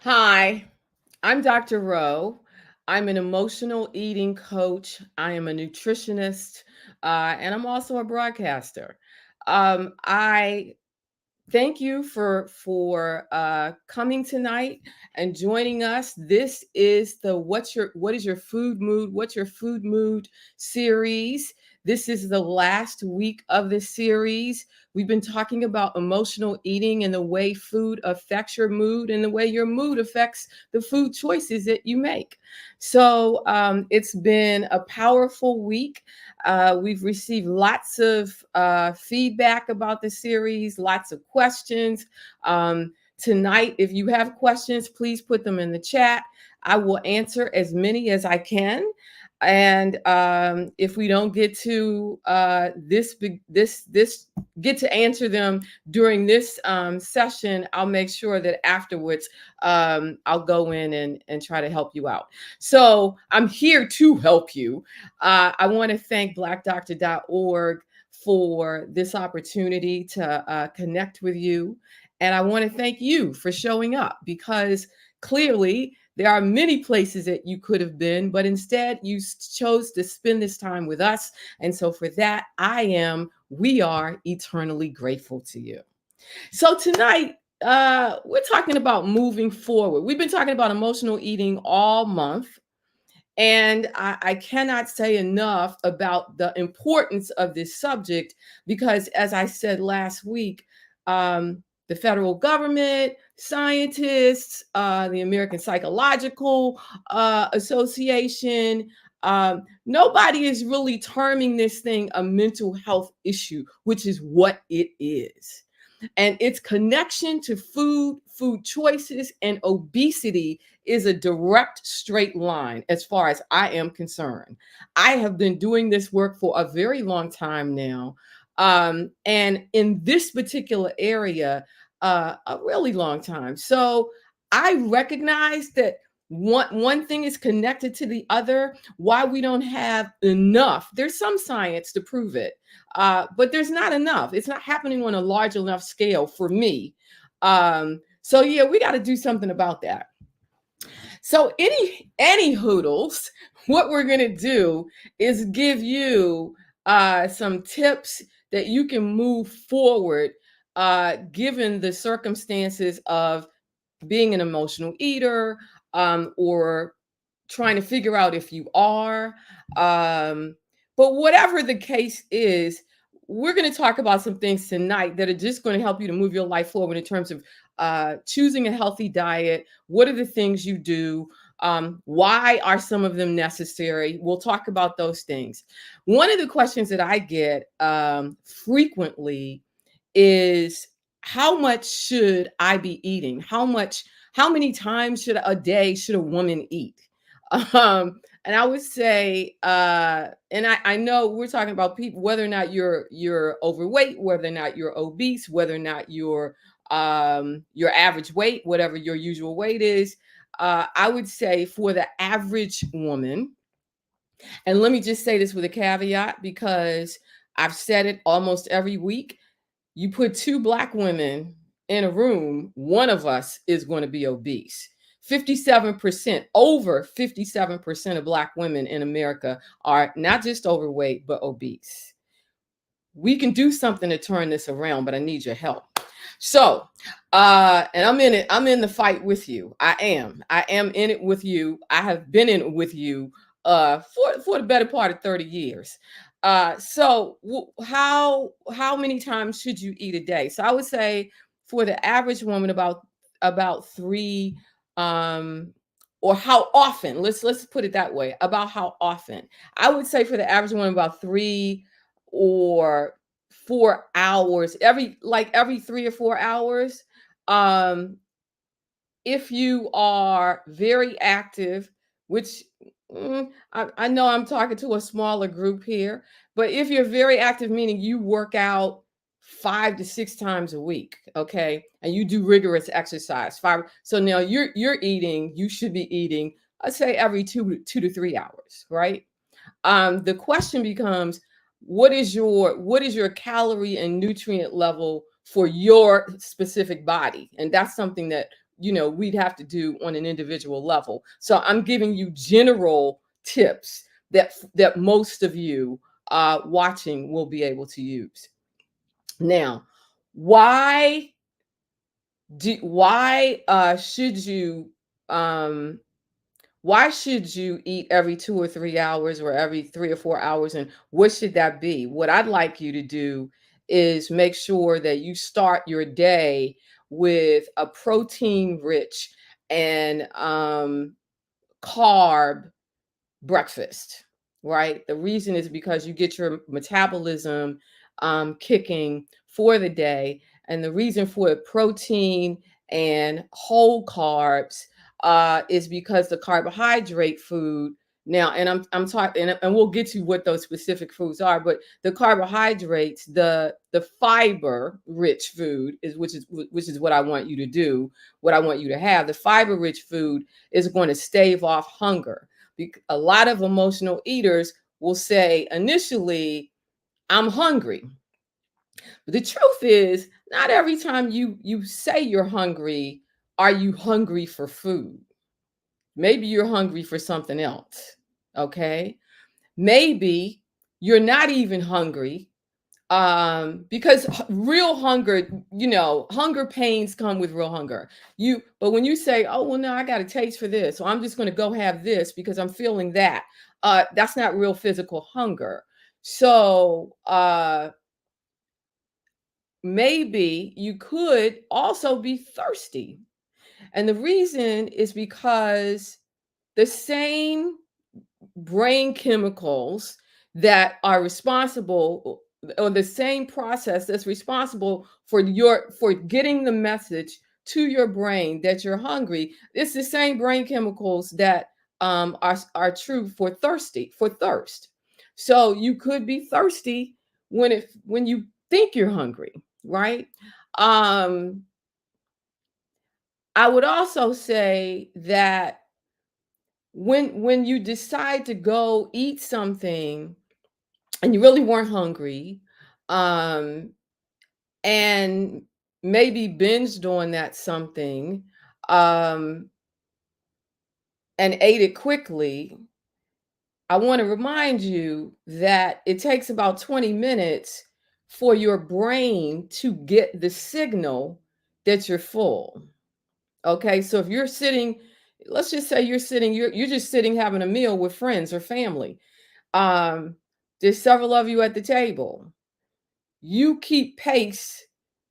Hi, I'm Dr. Rowe. I'm an emotional eating coach. I am a nutritionist, and I'm also a broadcaster. I thank you for coming tonight and joining us. This is the what is your food mood? What's your food mood series? This is the last week of the series. We've been talking about emotional eating and the way food affects your mood and the way your mood affects the food choices that you make. So it's been a powerful week. We've received lots of feedback about the series, lots of questions. Tonight, if you have questions, please put them in the chat. I will answer as many as I can. And if we don't get to this get to answer them during this session, I'll make sure that afterwards I'll go in and try to help you out. So I'm here to help you. I want to thank blackdoctor.org for this opportunity to connect with you. And I want to thank you for showing up because clearly there are many places that you could have been, but instead you chose to spend this time with us. And so for that, we are eternally grateful to you. So tonight, we're talking about moving forward. We've been talking about emotional eating all month. And I cannot say enough about the importance of this subject because, as I said last week, the federal government, scientists, the American Psychological Association, nobody is really terming this thing a mental health issue, which is what it is. And its connection to food choices, and obesity is a direct straight line as far as I am concerned. I have been doing this work for a very long time now. And in this particular area, a really long time. So I recognize that one thing is connected to the other. Why we don't have enough, there's some science to prove it, but there's not enough. It's not happening on a large enough scale for me. So yeah, we got to do something about that. So any hoodles, what we're gonna do is give you some tips that you can move forward, given the circumstances of being an emotional eater, or trying to figure out if you are. Um, but whatever the case is, we're going to talk about some things tonight that are just going to help you to move your life forward in terms of choosing a healthy diet. What are the things you do? Why are some of them necessary? We'll talk about those things. One of the questions that I get frequently is, how much should I be eating? How many times should a day should a woman eat? And I would say, and I know we're talking about people, whether or not you're overweight, whether or not you're obese, whether or not you're your average weight, whatever your usual weight is. I would say for the average woman, and let me just say this with a caveat because I've said it almost every week. You put two Black women in a room, one of us is going to be obese. 57%, over 57% of Black women in America are not just overweight, but obese. We can do something to turn this around, but I need your help. So, and I'm in it. I'm in the fight with you. I am in it with you. I have been in it with you for the better part of 30 years. How many times should you eat a day? So I would say for the average woman about three, or how often. Let's put it that way. About how often. I would say for the average woman about 3 or 4 hours, every 3 or 4 hours. Um, if you are very active, which I know I'm talking to a smaller group here, but if you're very active, meaning you work out 5 to 6 times a week, okay, and you do rigorous exercise, so now you're eating, you should be eating, let's say every 2 to 3 hours, right? The question becomes, what is your calorie and nutrient level for your specific body? And that's something that we'd have to do on an individual level. So I'm giving you general tips that most of you watching will be able to use. Now, why should you um why should you eat every 2 or 3 hours or every 3 or 4 hours? And what should that be? What I'd like you to do is make sure that you start your day with a protein rich and carb breakfast, right? The reason is because you get your metabolism kicking for the day. And the reason for protein and whole carbs is because the carbohydrate food now, and I'm talking, and we'll get to what those specific foods are, but the carbohydrates, the fiber rich food is which is what I want you to do, what I want you to have. The fiber rich food is going to stave off hunger. A lot of emotional eaters will say initially, I'm hungry. But the truth is, not every time you say you're hungry, are you hungry for food? Maybe you're hungry for something else. Okay? Maybe you're not even hungry because real hunger, hunger pains come with real hunger. But when you say, oh well, no, I got a taste for this, so I'm just going to go have this because I'm feeling that, that's not real physical hunger. So maybe you could also be thirsty, and the reason is because the same brain chemicals that are responsible, or the same process that's responsible for getting the message to your brain that you're hungry. It's the same brain chemicals that are true for thirst. So you could be thirsty when you think you're hungry, right? um I would also say that when you decide to go eat something and you really weren't hungry, um and maybe binged on that something, um and ate it quickly, I want to remind you that it takes about 20 minutes for your brain to get the signal that you're full. Okay, so if you're sitting, let's just say you're just sitting having a meal with friends or family. um there's several of you at the table. You keep pace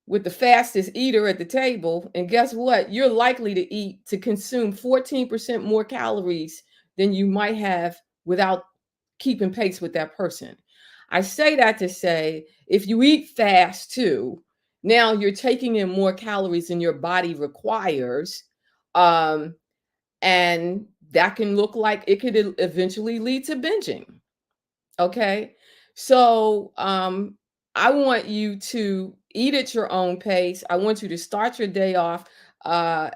with the fastest eater at the table, and guess what? You're likely to consume 14% more calories than you might have without keeping pace with that person. I say that to say, if you eat fast too, now you're taking in more calories than your body requires. um and that can look like it could eventually lead to binging. Okay. So I want you to eat at your own pace. I want you to start your day off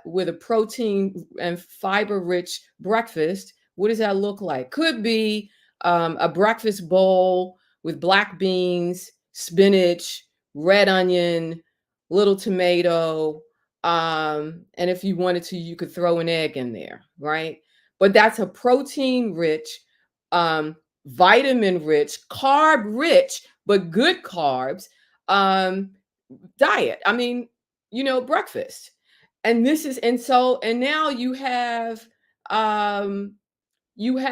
with a protein and fiber rich breakfast. What does that look like? Could be a breakfast bowl with black beans, spinach, red onion, little tomato. And if you wanted to, you could throw an egg in there, right? But that's a protein rich, um, vitamin rich, carb rich, but good carbs um, diet. I mean, breakfast. And now um, you've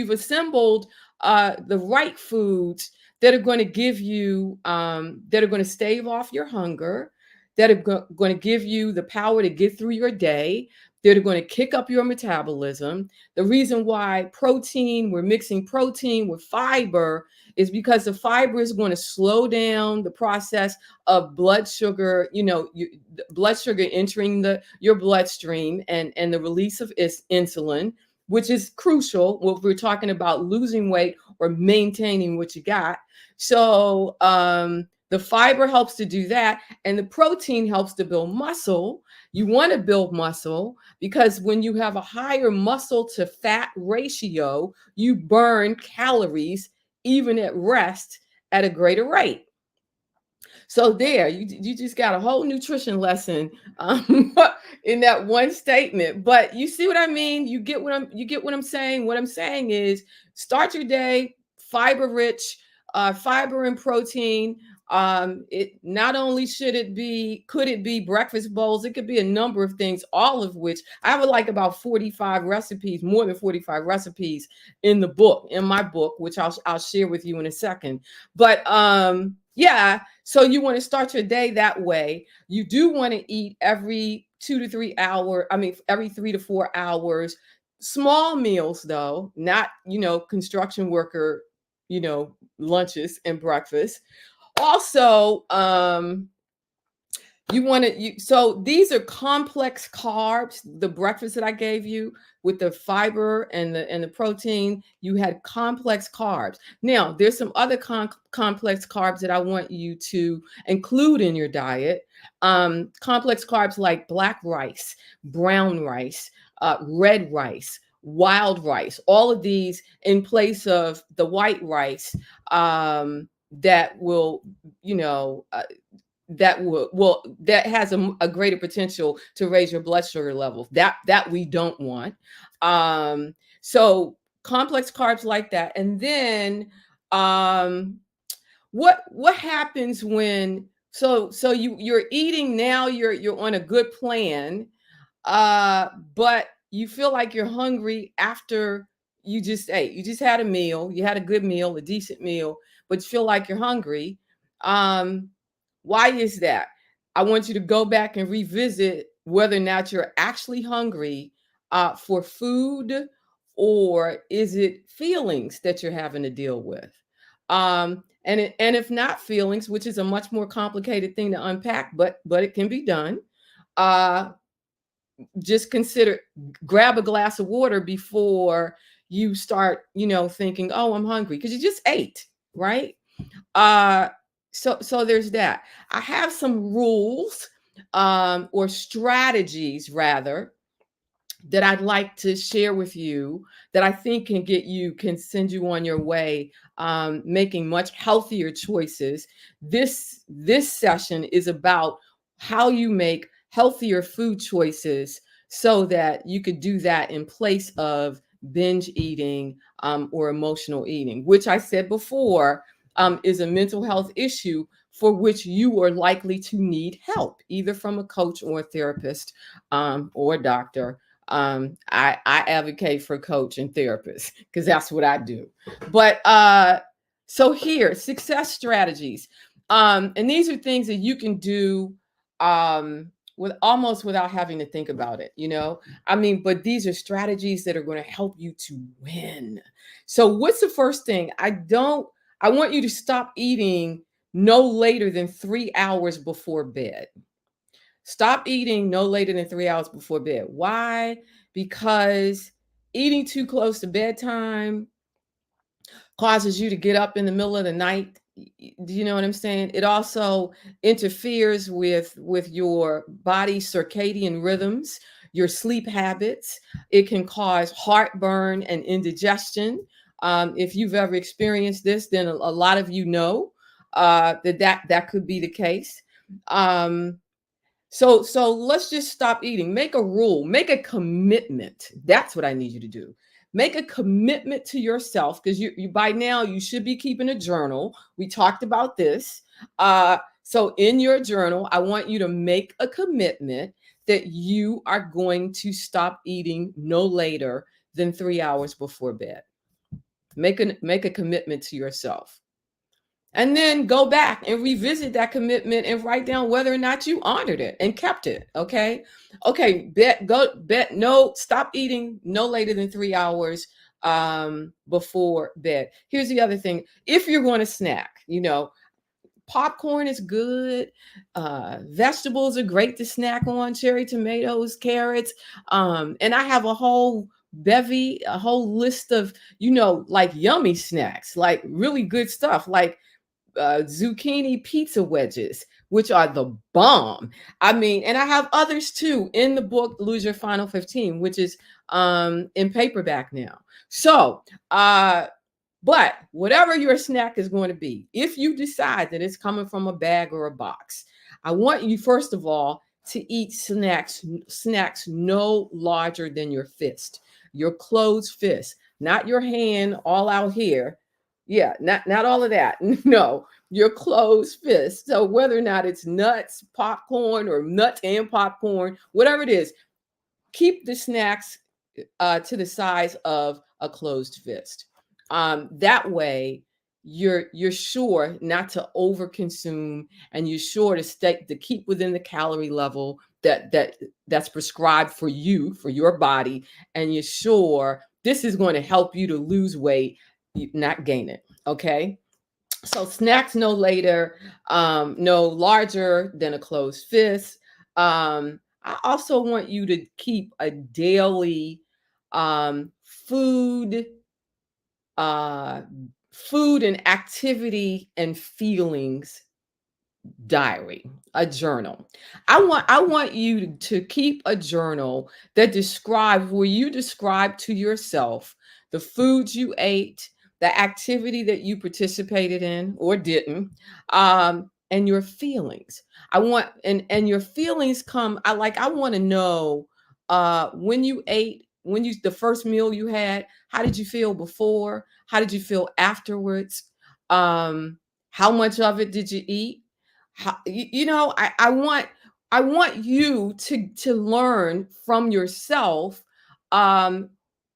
assembled the right foods that are going to give you that are going to stave off your hunger, that are going to give you the power to get through your day, that are going to kick up your metabolism. The reason why we're mixing protein with fiber is because the fiber is going to slow down the process of blood sugar, blood sugar entering your bloodstream, and the release of insulin, which is crucial when we're talking about losing weight or maintaining what you got. So the fiber helps to do that, and the protein helps to build muscle. You want to build muscle because when you have a higher muscle to fat ratio, you burn calories even at rest at a greater rate. So there, you just got a whole nutrition lesson um, in that one statement. But you see what I mean? You get what I'm saying. What I'm saying is, start your day fiber rich, fiber and protein. It not only could it be breakfast bowls? It could be a number of things, all of which I have like about 45 recipes, more than 45 recipes in my book, which I'll share with you in a second. But yeah, so you want to start your day that way. You do want to eat every 2 to 3 hour, I mean every 3 to 4 hours. Small meals though, not, construction worker, lunches and breakfast. Also, you want to you so these are complex carbs. The breakfast that I gave you with the fiber and the protein, you had complex carbs. Now there's some other complex carbs that I want you to include in your diet. Complex carbs like black rice, brown rice, red rice, wild rice, all of these in place of the white rice, that will, you know uh, that has a greater potential to raise your blood sugar levels, that we don't want. So complex carbs like that. And then um what happens when, you're eating now, you're on a good plan, but you feel like you're hungry after you just ate. You just had a meal, you had a good meal, a decent meal, but you feel like you're hungry. Um, why is that? I want you to go back and revisit whether or not you're actually hungry for food, or is it feelings that you're having to deal with? And if not feelings, which is a much more complicated thing to unpack, but it can be done. Uh, just consider, grab a glass of water before you start, thinking, oh, I'm hungry, because you just ate, right? uh so there's that. I have some rules, or strategies rather, that I'd like to share with you, that I think can send you on your way, making much healthier choices. This session is about how you make healthier food choices, so that you could do that in place of binge eating, or emotional eating, which I said before, is a mental health issue for which you are likely to need help, either from a coach or a therapist, or a doctor. I advocate for coach and therapist because that's what I do. But so here, success strategies. And these are things that you can do, with almost without having to think about it, I mean, but these are strategies that are going to help you to win. So what's the first thing? I want you to stop eating no later than 3 hours before bed. Stop eating no later than 3 hours before bed. Why? Because eating too close to bedtime causes you to get up in the middle of the night. Do you know what I'm saying? It also interferes with your body's circadian rhythms, your sleep habits. It can cause heartburn and indigestion. If you've ever experienced this, then a lot of you know that could be the case. Um, so let's just stop eating. Make a rule, make a commitment. That's what I need you to do. Make a commitment to yourself, because you by now you should be keeping a journal. We talked about this. So in your journal, I want you to make a commitment that you are going to stop eating no later than 3 hours before bed. Make a commitment to yourself. And then go back and revisit that commitment and write down whether or not you honored it and kept it. Okay, no, stop eating no later than 3 hours before bed. Here's the other thing. If you're going to snack, popcorn is good. Vegetables are great to snack on, cherry tomatoes, carrots. And I have a whole list of, like yummy snacks, like really good stuff, like zucchini pizza wedges, which are the bomb. I mean, and I have others too in the book, Lose Your Final 15, which is in paperback now. So But whatever your snack is going to be, if you decide that it's coming from a bag or a box, I want you first of all to eat snacks no larger than your fist, your closed fist, not your hand all out here. Yeah, not all of that. No, your closed fist. So whether or not it's nuts, popcorn, or nuts and popcorn, whatever it is, keep the snacks to the size of a closed fist. That way, you're sure not to overconsume, and you're sure to keep within the calorie level that's prescribed for you, for your body, and you're sure this is going to help you to lose weight, not gain it. Okay. So snacks no larger than a closed fist. I also want you to keep a daily um, food, uh, food and activity and feelings diary, a journal. I want you to keep a journal that describes where you describe to yourself the foods you ate, the activity that you participated in or didn't, and your feelings. And your feelings come. I want to know when you ate, when you the first meal you had, how did you feel before? How did you feel afterwards? Um, how much of it did you eat? I want you to learn from yourself um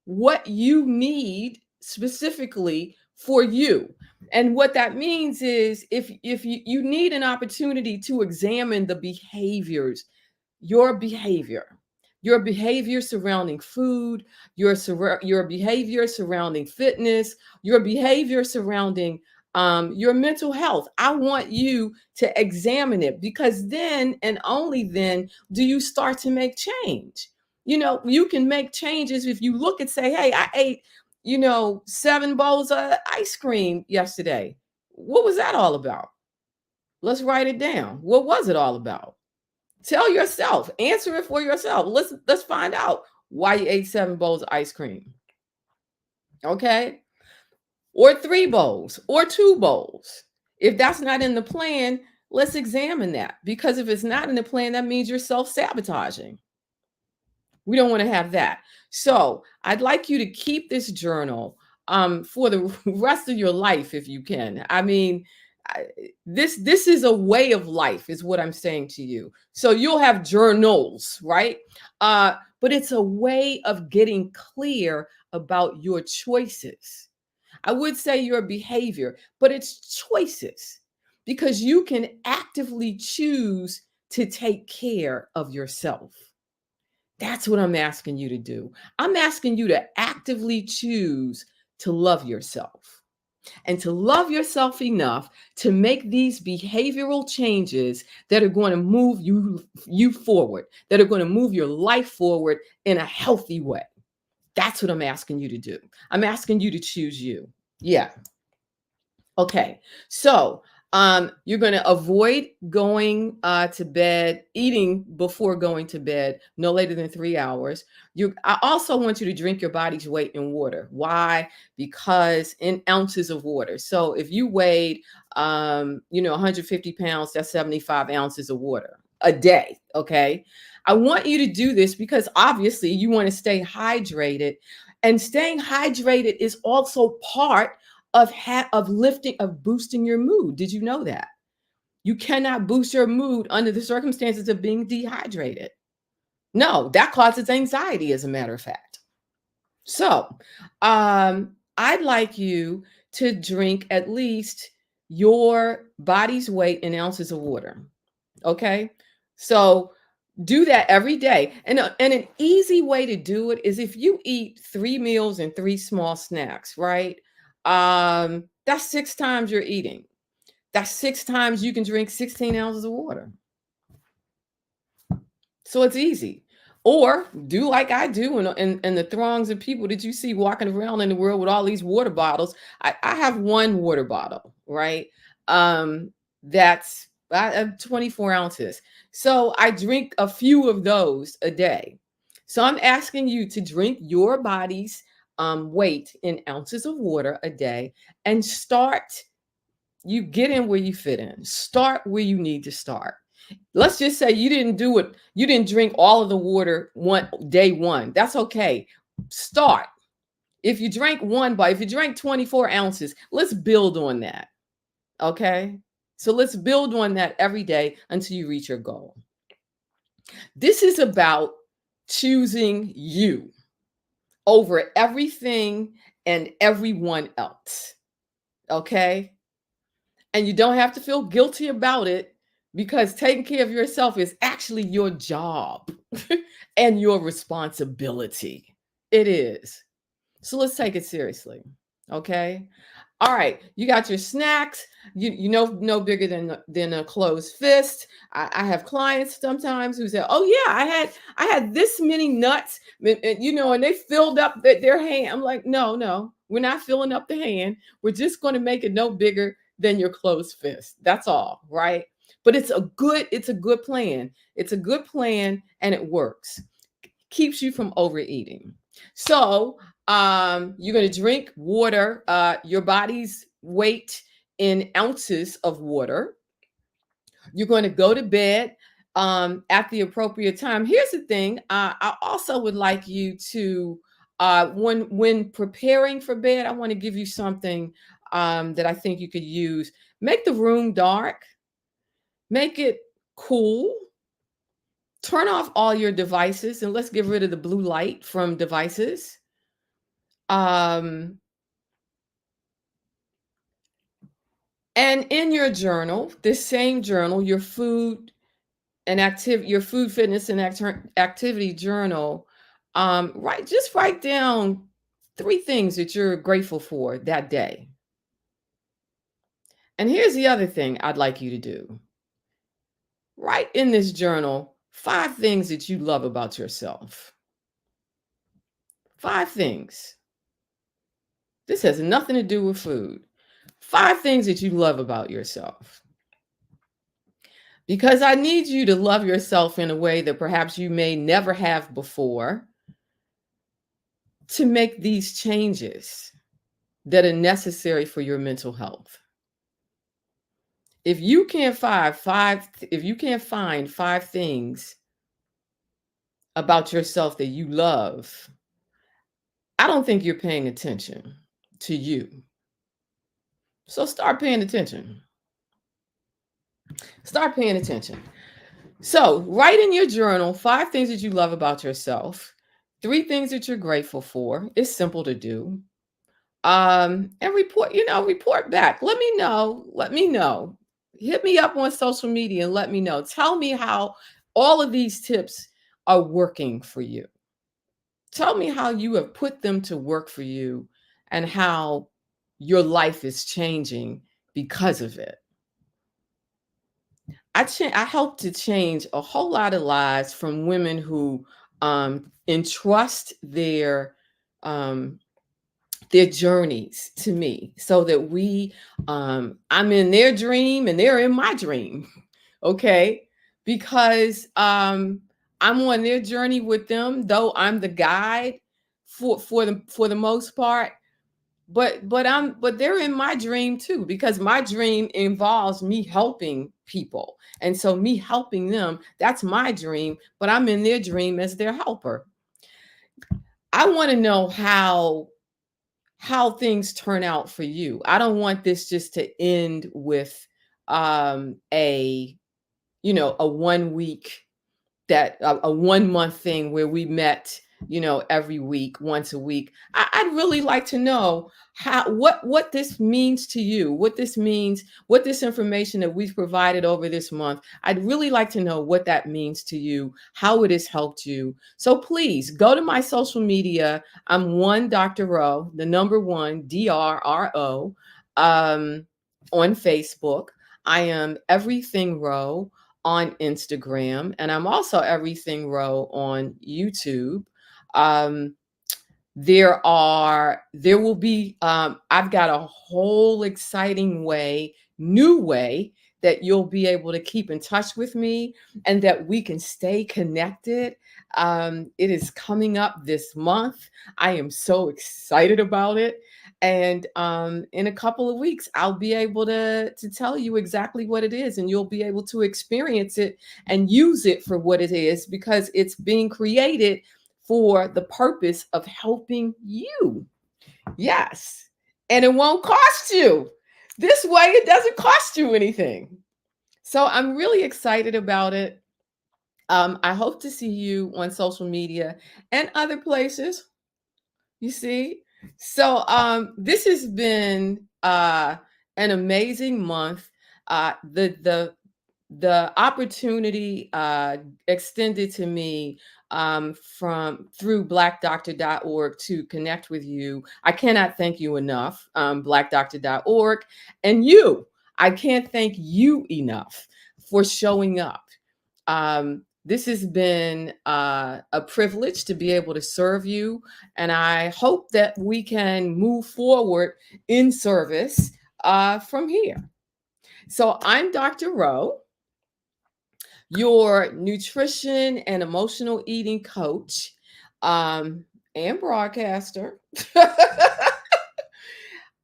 what you need specifically for you. And what that means is, if you need an opportunity to examine the behaviors, your behavior your behavior surrounding food, your behavior surrounding fitness, your behavior surrounding your mental health. I want you to examine it, because then and only then do you start to make change. You can make changes if you look and say, hey, I ate 7 bowls of ice cream yesterday. What was that all about? Let's write it down. What was it all about? Tell yourself, answer it for yourself. Let's find out why you ate 7 bowls of ice cream. Okay? Or 3 bowls or 2 bowls. If that's not in the plan, let's examine that, because if it's not in the plan, that means you're self-sabotaging. We don't want to have that. So I'd like you to keep this journal for the rest of your life, if you can. I mean, I, this is a way of life, is what I'm saying to you. So you'll have journals, right? But it's a way of getting clear about your choices. I would say your behavior, but it's choices, because you can actively choose to take care of yourself. That's what I'm asking you to do. I'm asking you to actively choose to love yourself, and to love yourself enough to make these behavioral changes that are going to move you forward, that are going to move your life forward in a healthy way. That's what I'm asking you to do. I'm asking you to choose you. Yeah. Okay, so you're going to avoid going to bed, eating before going to bed, no later than 3 hours. I also want you to drink your body's weight in water. Why? Because in ounces of water. So if you weighed, 150 pounds, that's 75 ounces of water a day. Okay, I want you to do this because obviously you want to stay hydrated, and staying hydrated is also part of lifting, of boosting your mood. Did you know that? You cannot boost your mood under the circumstances of being dehydrated. No, that causes anxiety, as a matter of fact. So, I'd like you to drink at least your body's weight in ounces of water. Okay? So, do that every day. And an easy way to do it is if you eat 3 meals and 3 small snacks, right? That's 6 times you're eating. That's 6 times you can drink 16 ounces of water. So it's easy. Or do like I do, and the throngs of people that you see walking around in the world with all these water bottles. I have one water bottle, right? That's I have 24 ounces. So I drink a few of those a day. So I'm asking you to drink your body's weight in ounces of water a day, and start. You get in where you fit in. Start where you need to start. Let's just say you didn't do it. You didn't drink all of the water day one. That's okay. Start. If you drank 24 ounces, let's build on that. Okay. So let's build on that every day until you reach your goal. This is about choosing you over everything and everyone else. Okay. And you don't have to feel guilty about it, because taking care of yourself is actually your job and your responsibility. It is. So let's take it seriously. Okay. All right, you got your snacks. You know, no bigger than a closed fist. I have clients sometimes who say, "Oh yeah, I had this many nuts, and they filled up their hand." I'm like, "No, no, we're not filling up the hand. We're just going to make it no bigger than your closed fist. That's all, right?" But it's a good plan. It's a good plan, and it works. Keeps you from overeating. So you're going to drink water, your body's weight in ounces of water. You're going to go to bed at the appropriate time. Here's the thing. I also would like you to, when preparing for bed, I want to give you something that I think you could use. Make the room dark. Make it cool. Turn off all your devices, and let's get rid of the blue light from devices. Um, and in your journal, this same journal, your food, fitness, and activity journal, write down 3 things that you're grateful for that day. And here's the other thing I'd like you to do. Write in this journal 5 things that you love about yourself. 5 things. This has nothing to do with food. 5 things that you love about yourself. Because I need you to love yourself in a way that perhaps you may never have before, to make these changes that are necessary for your mental health. If you can't find 5 things about yourself that you love, I don't think you're paying attention to you. So start paying attention. Start paying attention. So write in your journal 5 things that you love about yourself, 3 things that you're grateful for. It's simple to do. And report back. Let me know. Hit me up on social media and let me know. Tell me how all of these tips are working for you. Tell me how you have put them to work for you, and how your life is changing because of it. I helped to change a whole lot of lives from women who entrust um, their journeys to me, so that I'm in their dream and they're in my dream. Okay. Because I'm on their journey with them, though I'm the guide for the most part. But they're in my dream too, because my dream involves me helping people. And so me helping them, that's my dream, but I'm in their dream as their helper. I want to know how things turn out for you. I don't want this just to end with a 1 week, that a 1 month thing where we met, every week, once a week. I'd really like to know what this means to you, what this information that we've provided over this month. I'd really like to know what that means to you, how it has helped you. So please go to my social media. I'm one Dr. Rowe, the number one DRRO, on Facebook. I am Everything Rowe on Instagram, and I'm also Everything Rowe on YouTube. Um, There will be, I've got a whole exciting new way that you'll be able to keep in touch with me and that we can stay connected. It is coming up this month. I am so excited about it. And in a couple of weeks, I'll be able to tell you exactly what it is, and you'll be able to experience it and use it for what it is, because it's being created for the purpose of helping you. Yes. And it won't cost you. This way, it doesn't cost you anything. So I'm really excited about it. I hope to see you on social media and other places. You see? So this has been an amazing month. The opportunity extended to me from through blackdoctor.org to connect with you. I cannot thank you enough, blackdoctor.org. And you, I can't thank you enough for showing up. This has been a privilege to be able to serve you. And I hope that we can move forward in service from here. So I'm Dr. Rowe, your nutrition and emotional eating coach, and broadcaster.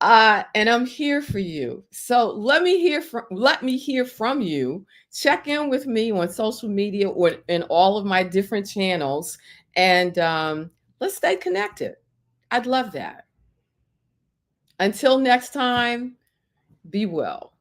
And I'm here for you. So let me hear from you. Check in with me on social media or in all of my different channels, and let's stay connected. I'd love that. Until next time, be well.